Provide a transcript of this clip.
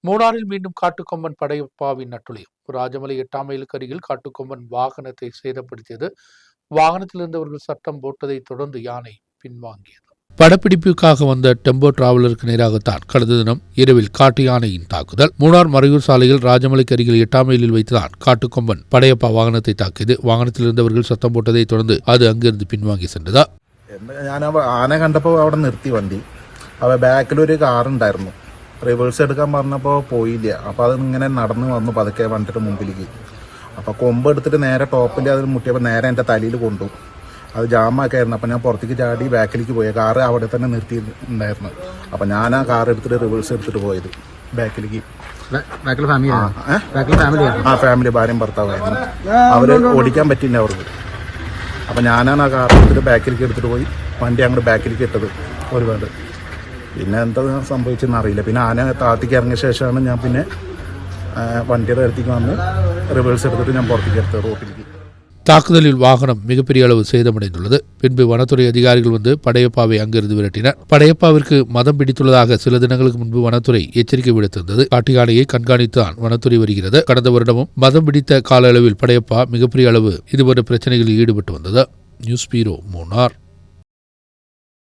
மூணாறில் மீண்டும் காட்டுக்கொம்பன் படையப்பாவின் அட்டுழியம். ராஜமலை 8ஆம் மைலுக்கு அருகில் காட்டுக்கொம்பன் வாகனத்தை சேதப்படுத்தியது. வாகனத்தில் இருந்தவர்கள் சட்டம் போட்டதை தொடர்ந்து யானை பின்வாங்கியது. படப்பிடிப்புக்காக வந்த டெம்போ டிராவலருக்கு நேராகத்தான் கடந்த தினம் இரவில் காட்டு யானையின் தாக்குதல். மூணார் மறையூர் சாலையில் ராஜமலைக்கு அருகில் 8ஆம் மைலில் வைத்துதான் காட்டுக்கொம்பன் படையப்பா வாகனத்தை தாக்கியது. வாகனத்தில் இருந்தவர்கள் சத்தம் போட்டதை தொடர்ந்து அது அங்கிருந்து பின்வாங்கி சென்றதா. ഞാൻ ആന കണ്ടപ്പോൾ അവിടെ നിർത്തി വണ്ടി. അവ ബാക്കിലൊരു കാറുണ്ടായിരുന്നു. റിവേഴ്സ് എടുക്കാൻ പറഞ്ഞപ്പോൾ പോയില്ല. അപ്പോൾ അതിങ്ങനെ നടന്ന് വന്നു പതുക്കെ വണ്ടിയുടെ മുമ്പിലേക്ക്. അപ്പോൾ കൊമ്പ് എടുത്തിട്ട് നേരെ ടോപ്പിൽ അതിൽ മുട്ടിയപ്പോൾ നേരെ എൻ്റെ തലയിൽ കൊണ്ടു. അത് ജാമാക്കായിരുന്നു. അപ്പോൾ ഞാൻ പുറത്തേക്ക് ചാടി ബാക്കിലേക്ക് പോയി. കാറ് അവിടെ തന്നെ നിർത്തിയിട്ടുണ്ടായിരുന്നു. അപ്പോൾ ഞാൻ ആ കാർ എടുത്തിട്ട് റിവേഴ്സ് എടുത്തിട്ട് പോയത് ബാക്കിലേക്ക്. ഫാമിലി ഭാര്യയും ഭർത്താവായിരുന്നു. അവർ ഓടിക്കാൻ പറ്റില്ല അവർക്ക്. അപ്പോൾ ഞാനാണ് ആ കാർ എടുത്തിട്ട് ബാക്കിലേക്ക് എടുത്തിട്ട് പോയി വണ്ടി അങ്ങോട്ട് ബാക്കിലേക്ക് ഇട്ടത് ഒരുപാട്. പിന്നെ എന്താ സംഭവിച്ചെന്ന് അറിയില്ല. പിന്നെ ആന താഴത്തേക്ക് ഇറങ്ങിയ ശേഷമാണ് ഞാൻ പിന്നെ വണ്ടിയുടെ അടുത്തേക്ക് വന്ന് റിവേഴ്സ് എടുത്തിട്ട് ഞാൻ പുറത്തേക്ക് എടുത്തത് റോട്ടിലേക്ക്. தாக்குதலில் வாகனம் மிகப்பெரிய அளவு சேதமடைந்துள்ளது. பின்பு வனத்துறை அதிகாரிகள் வந்து படையப்பாவை அங்கிருந்து விரட்டினர். படையப்பாவிற்கு மதம் பிடித்துள்ளதாக சில தினங்களுக்கு முன்பு வனத்துறை எச்சரிக்கை விடுத்திருந்தது. காட்டு யானையை கண்காணித்துதான் வனத்துறை வருகிறது. கடந்த வருடமும் மதம் பிடித்த கால அளவில் படையப்பா மிகப்பெரிய அளவு இதுபோன்ற பிரச்சனைகளில் ஈடுபட்டு வந்தது. நியூஸ் பீரோ மூணார்.